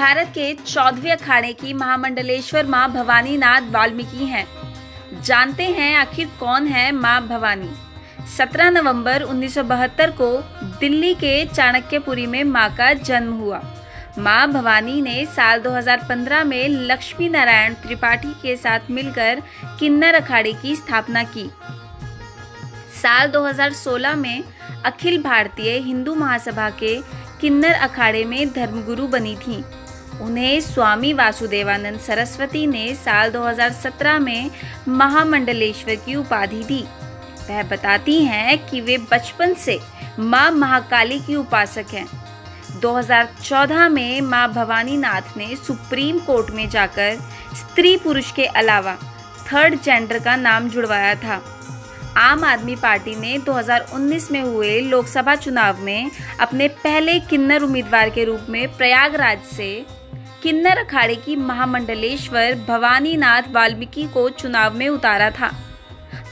भारत के 14वें अखाड़े की महामंडलेश्वर मां भवानीनाथ वाल्मीकि हैं। जानते हैं आखिर कौन है मां भवानी। 17 नवंबर 1972 को दिल्ली के चाणक्यपुरी में मां का जन्म हुआ। मां भवानी ने साल 2015 में लक्ष्मी नारायण त्रिपाठी के साथ मिलकर किन्नर अखाड़े की स्थापना की। साल 2016 में अखिल भारतीय हिंदू महासभा के किन्नर अखाड़े में धर्मगुरु बनी थीं। उन्हें स्वामी वासुदेवानंद सरस्वती ने साल 2017 में महामंडलेश्वर की उपाधि दी। वह बताती हैं कि वे बचपन से मां महाकाली की उपासक हैं। 2014 में मां भवानीनाथ ने सुप्रीम कोर्ट में जाकर स्त्री पुरुष के अलावा थर्ड जेंडर का नाम जुड़वाया था। आम आदमी पार्टी ने 2019 में हुए लोकसभा चुनाव में अपने पहले किन्नर उम्मीदवार के रूप में प्रयागराज से किन्नर अखाड़े की महामंडलेश्वर भवानीनाथ वाल्मीकि को चुनाव में उतारा था।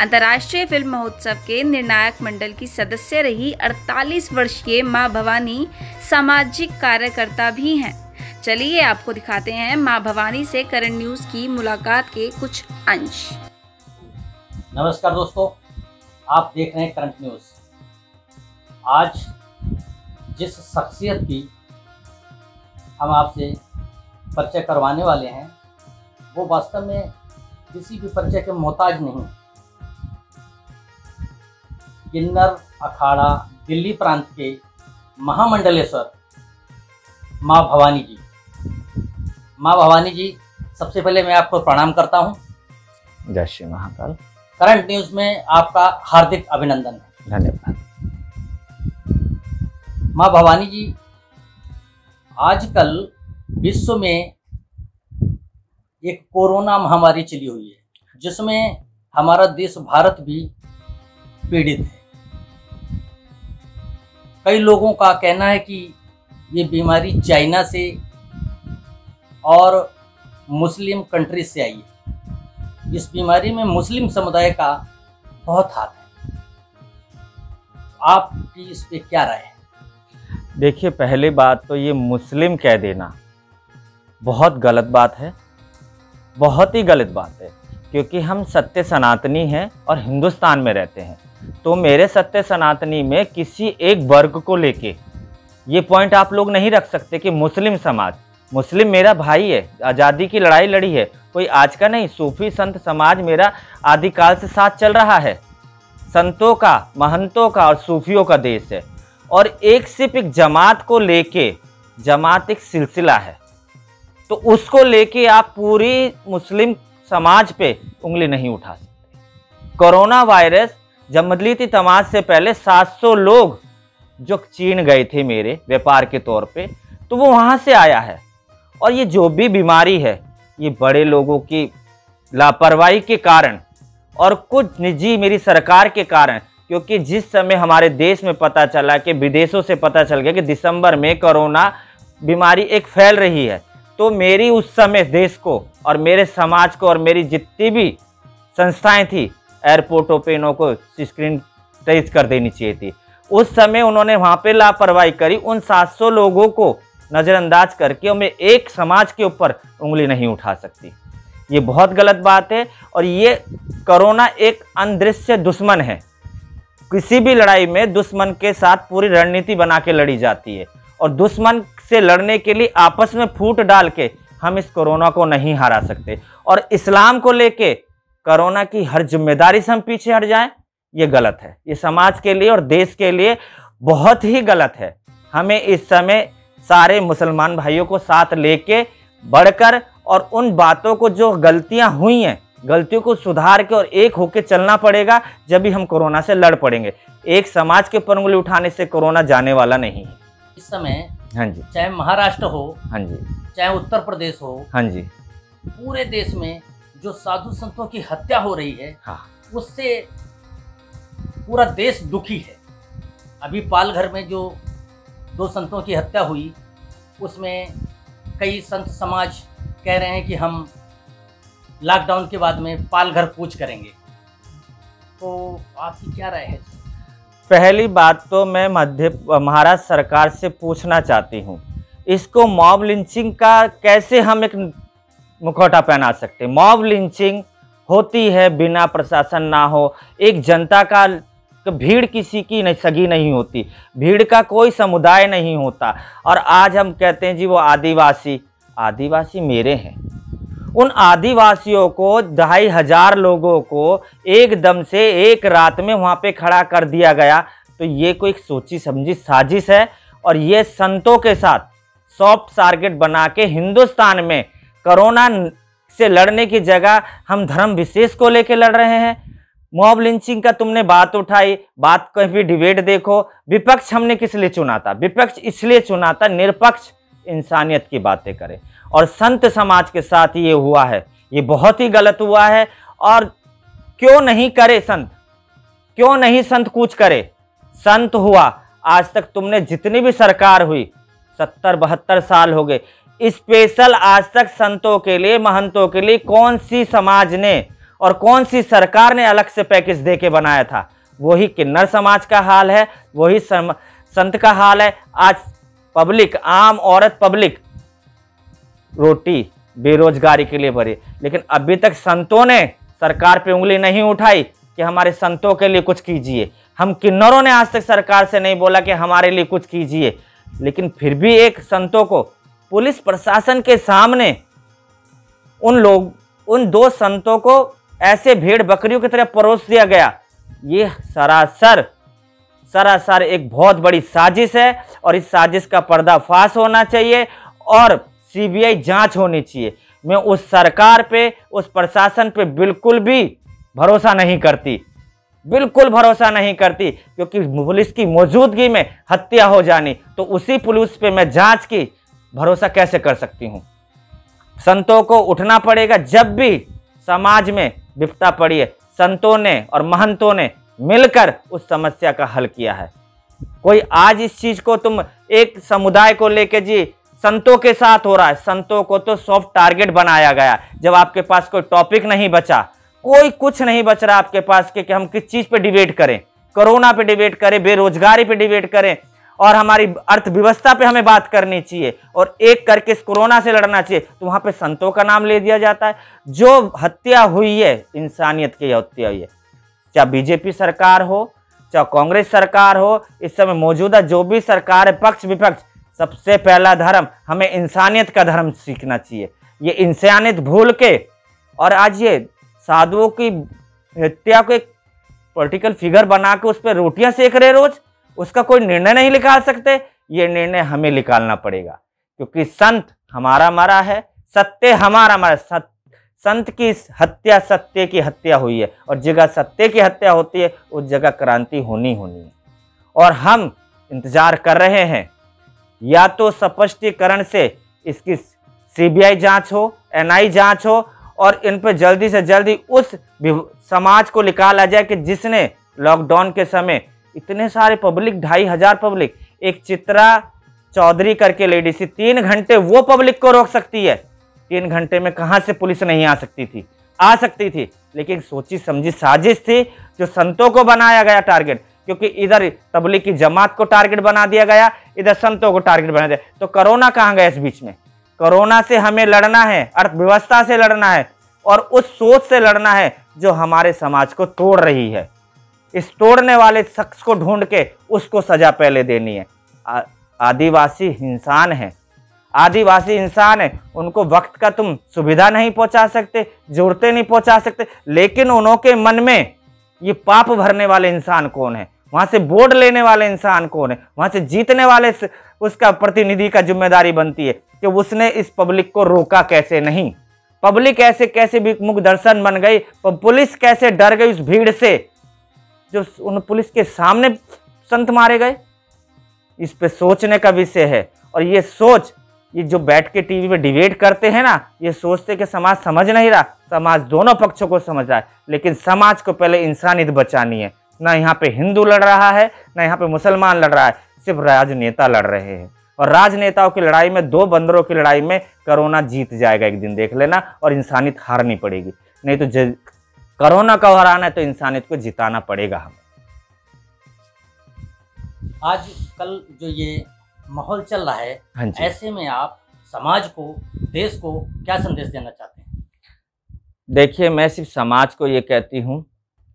अंतर्राष्ट्रीय फिल्म महोत्सव के निर्णायक मंडल की सदस्य रही 48 वर्षीय मां भवानी सामाजिक कार्यकर्ता भी हैं। चलिए आपको दिखाते हैं मां भवानी से करंट न्यूज़ की मुलाकात के कुछ अंश। नमस्कार दोस्तों, आप देख रहे हैं करंट न्यूज़। आज जिस शख्सियत की हम आपसे परिचय करवाने वाले हैं वो वास्तव में किसी भी परिचय के मोहताज नहीं। किन्नर अखाड़ा दिल्ली प्रांत के महामंडलेश्वर माँ भवानी जी। माँ भवानी जी, सबसे पहले मैं आपको प्रणाम करता हूँ। जय श्री महाकाल। करंट न्यूज़ में आपका हार्दिक अभिनंदन है। धन्यवाद। माँ भवानी जी, आजकल विश्व में एक कोरोना महामारी चली हुई है जिसमें हमारा देश भारत भी पीड़ित है। कई लोगों का कहना है कि ये बीमारी चाइना से और मुस्लिम कंट्री से आई है। इस बीमारी में मुस्लिम समुदाय का बहुत हाथ है। आपकी इस पे क्या राय है? देखिए, पहली बात तो ये मुस्लिम कह देना बहुत गलत बात है, बहुत ही गलत बात है, क्योंकि हम सत्य सनातनी हैं और हिंदुस्तान में रहते हैं। तो मेरे सत्य सनातनी में किसी एक वर्ग को लेके ये पॉइंट आप लोग नहीं रख सकते कि मुस्लिम समाज, मुस्लिम मेरा भाई है, आज़ादी की लड़ाई लड़ी है, कोई आज का नहीं। सूफी संत समाज मेरा आदिकाल से साथ चल रहा है। संतों का, महंतों का और सूफियों का देश है। और एक सिर्फ एक जमात को लेके, जमात एक सिलसिला है, तो उसको लेके आप पूरी मुस्लिम समाज पे उंगली नहीं उठा सकते। कोरोना वायरस जब मदली थी तमाज से पहले 700 लोग जो चीन गए थे मेरे व्यापार के तौर पे, तो वो वहाँ से आया है। और ये जो भी बीमारी है ये बड़े लोगों की लापरवाही के कारण और कुछ निजी मेरी सरकार के कारण, क्योंकि जिस समय हमारे देश में पता चला कि विदेशों से पता चल गया कि दिसंबर में कोरोना बीमारी एक फैल रही है, तो मेरी उस समय देश को और मेरे समाज को और मेरी जितनी भी संस्थाएं थी एयरपोर्टों पे इन्हों को स्क्रीन टेस्ट कर देनी चाहिए थी। उस समय उन्होंने वहाँ पे लापरवाही करी। उन 700 लोगों को नज़रअंदाज करके और मैं एक समाज के ऊपर उंगली नहीं उठा सकती। ये बहुत गलत बात है। और ये कोरोना एक अदृश्य दुश्मन है। किसी भी लड़ाई में दुश्मन के साथ पूरी रणनीति बना के लड़ी जाती है, और दुश्मन से लड़ने के लिए आपस में फूट डाल के हम इस कोरोना को नहीं हरा सकते। और इस्लाम को लेके कोरोना की हर जिम्मेदारी से हम पीछे हट जाएं, ये गलत है। ये समाज के लिए और देश के लिए बहुत ही गलत है। हमें इस समय सारे मुसलमान भाइयों को साथ लेके बढ़कर और उन बातों को, जो गलतियां हुई हैं, गलतियों को सुधार के और एक होके चलना पड़ेगा। जब भी हम कोरोना से लड़ पड़ेंगे। एक समाज के ऊपर उंगली उठाने से कोरोना जाने वाला नहीं है। इस समय हाँ जी, चाहे महाराष्ट्र हो, हाँ जी, चाहे उत्तर प्रदेश हो, हाँ जी, पूरे देश में जो साधु संतों की हत्या हो रही है, हाँ, उससे पूरा देश दुखी है। अभी पालघर में जो 2 संतों की हत्या हुई, उसमें कई संत समाज कह रहे हैं कि हम लॉकडाउन के बाद में पालघर कूच करेंगे। तो आपकी क्या राय है? पहली बात तो मैं महाराष्ट्र सरकार से पूछना चाहती हूँ इसको मॉब लिंचिंग का कैसे हम एक मुखौटा पहना सकते हैं? मॉब लिंचिंग होती है बिना प्रशासन ना हो, एक जनता का भीड़ किसी की नहीं सगी नहीं होती, भीड़ का कोई समुदाय नहीं होता। और आज हम कहते हैं जी वो आदिवासी, आदिवासी मेरे हैं। उन आदिवासियों को 2500 लोगों को एकदम से एक रात में वहाँ पे खड़ा कर दिया गया, तो ये कोई सोची समझी साजिश है। और ये संतों के साथ सॉफ्ट टारगेट बना के हिंदुस्तान में कोरोना से लड़ने की जगह हम धर्म विशेष को लेकर लड़ रहे हैं। मॉब लिंचिंग का तुमने बात उठाई, बात कहीं भी डिबेट देखो, विपक्ष हमने किस लिए चुना था? विपक्ष इसलिए चुना था निरपक्ष इंसानियत की बातें करें। और संत समाज के साथ ये हुआ है, ये बहुत ही गलत हुआ है। और क्यों नहीं करे संत, क्यों नहीं संत कूच करे? संत हुआ, आज तक तुमने जितनी भी सरकार हुई 70-72 साल हो गए, स्पेशल आज तक संतों के लिए, महंतों के लिए कौन सी समाज ने और कौन सी सरकार ने अलग से पैकेज दे के बनाया था? वही किन्नर समाज का हाल है, वही संत का हाल है। आज पब्लिक, आम औरत पब्लिक रोटी बेरोजगारी के लिए भरी, लेकिन अभी तक संतों ने सरकार पे उंगली नहीं उठाई कि हमारे संतों के लिए कुछ कीजिए। हम किन्नरों ने आज तक सरकार से नहीं बोला कि हमारे लिए कुछ कीजिए, लेकिन फिर भी एक संतों को पुलिस प्रशासन के सामने उन 2 संतों को ऐसे भेड़ बकरियों की तरह परोस दिया गया। ये सरासर एक बहुत बड़ी साजिश है और इस साजिश का पर्दाफाश होना चाहिए और सीबीआई जांच होनी चाहिए। मैं उस सरकार पे, उस प्रशासन पे बिल्कुल भी भरोसा नहीं करती, बिल्कुल भरोसा नहीं करती, क्योंकि पुलिस की मौजूदगी में हत्या हो जानी, तो उसी पुलिस पे मैं जांच की भरोसा कैसे कर सकती हूं? संतों को उठना पड़ेगा। जब भी समाज में विपदा पड़ी है, संतों ने और महंतों ने मिलकर उस समस्या का हल किया है। कोई आज इस चीज को तुम एक समुदाय को लेके जी संतों के साथ हो रहा है, संतों को तो सॉफ्ट टारगेट बनाया गया। जब आपके पास कोई टॉपिक नहीं बचा, कोई कुछ नहीं बच रहा आपके पास कि हम किस चीज पे डिबेट करें, कोरोना पे डिबेट करें, बेरोजगारी पे डिबेट करें और हमारी अर्थव्यवस्था पे हमें बात करनी चाहिए और एक करके इस कोरोना से लड़ना चाहिए, तो वहां पे संतों का नाम ले दिया जाता है। जो हत्या हुई है, इंसानियत की हत्या हुई है, चाहे बीजेपी सरकार हो, चाहे कांग्रेस सरकार हो, इस समय मौजूदा जो भी सरकार है, पक्ष विपक्ष, सबसे पहला धर्म हमें इंसानियत का धर्म सीखना चाहिए। ये इंसानियत भूल के और आज ये साधुओं की हत्या को एक पॉलिटिकल फिगर बना के उस पर रोटियां सेक रहे रोज, उसका कोई निर्णय नहीं निकाल सकते। ये निर्णय हमें निकालना पड़ेगा, क्योंकि संत हमारा मरा है, सत्य हमारा मरा। संत की हत्या सत्य की हत्या हुई है और जगह सत्य की हत्या होती है उस जगह क्रांति होनी है। और हम इंतजार कर रहे हैं, या तो स्पष्टीकरण से इसकी सीबीआई जांच हो, एनआई जांच हो और इन पर जल्दी से जल्दी उस समाज को निकाला जाए कि जिसने लॉकडाउन के समय इतने सारे पब्लिक, 2500 पब्लिक, एक चित्रा चौधरी करके लेडी सी 3 घंटे वो पब्लिक को रोक सकती है। 3 घंटे में कहां से पुलिस नहीं आ सकती थी? आ सकती थी, लेकिन सोची समझी साजिश थी जो संतों को बनाया गया टारगेट, क्योंकि इधर तबलीग की जमात को टारगेट बना दिया गया, इधर संतों को टारगेट बना दिया। तो कोरोना कहां गया इस बीच में? कोरोना से हमें लड़ना है, अर्थव्यवस्था से लड़ना है और उस सोच से लड़ना है जो हमारे समाज को तोड़ रही है। इस तोड़ने वाले शख्स को ढूंढ के उसको सजा पहले देनी है। आदिवासी इंसान है, आदिवासी इंसान है, उनको वक्त का तुम सुविधा नहीं पहुंचा सकते, जरूरतें नहीं पहुंचा सकते, लेकिन उनके मन में ये पाप भरने वाले इंसान कौन है, वहां से वोट लेने वाले इंसान कौन है, वहां से जीतने वाले उसका प्रतिनिधि का जिम्मेदारी बनती है कि उसने इस पब्लिक को रोका कैसे नहीं। पब्लिक ऐसे कैसे भी मुख दर्शन बन गई, पुलिस कैसे डर गई उस भीड़ से जो उन पुलिस के सामने संत मारे गए। इस पे सोचने का विषय है। और ये सोच, ये जो बैठ के टीवी पे डिबेट करते हैं ना, ये सोचते कि समाज समझ नहीं रहा। समाज दोनों पक्षों को समझ रहा है, लेकिन समाज को पहले इंसानियत बचानी है। ना यहाँ पे हिंदू लड़ रहा है, ना यहाँ पे मुसलमान लड़ रहा है, सिर्फ राजनेता लड़ रहे हैं। और राजनेताओं की लड़ाई में, 2 बंदरों की लड़ाई में कोरोना जीत जाएगा एक दिन, देख लेना। और इंसानियत हारनी पड़ेगी, नहीं तो कोरोना को हराना है तो इंसानियत को जिताना पड़ेगा हमें। आज कल जो ये माहौल चल रहा है, हाँ जी। ऐसे में आप समाज को, देश को क्या संदेश देना चाहते हैं? देखिए, मैं सिर्फ समाज को ये कहती हूँ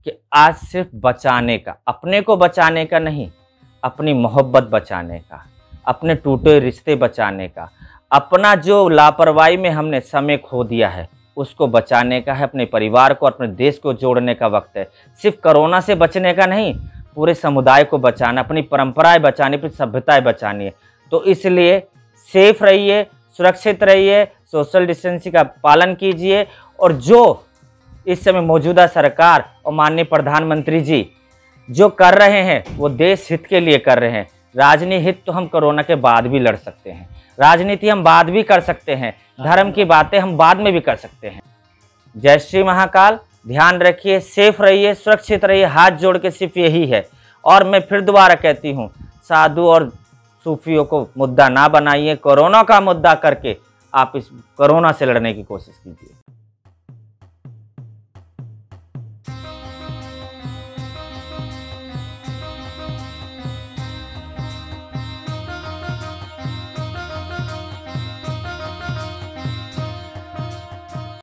कि आज सिर्फ बचाने का, अपने को बचाने का नहीं, अपनी मोहब्बत बचाने का, अपने टूटे रिश्ते बचाने का, अपना जो लापरवाही में हमने समय खो दिया है उसको बचाने का है, अपने परिवार को, अपने देश को जोड़ने का वक्त है। सिर्फ कोरोना से बचने का नहीं, पूरे समुदाय को बचाना, अपनी परंपराएं बचानी, अपनी सभ्यताएं बचानी है। तो इसलिए सेफ रहिए, सुरक्षित रहिए, सोशल डिस्टेंसिंग का पालन कीजिए, और जो इस समय मौजूदा सरकार और माननीय प्रधानमंत्री जी जो कर रहे हैं वो देश हित के लिए कर रहे हैं। राजनीति हित तो हम कोरोना के बाद भी लड़ सकते हैं, राजनीति हम बाद भी कर सकते हैं, धर्म की बातें हम बाद में भी कर सकते हैं। जय श्री महाकाल। ध्यान रखिए, सेफ रहिए, सुरक्षित रहिए, हाथ जोड़ के सिर्फ यही है। और मैं फिर दोबारा कहती हूँ, साधु और सूफियों को मुद्दा ना बनाइए, कोरोना का मुद्दा करके आप इस कोरोना से लड़ने की कोशिश कीजिए।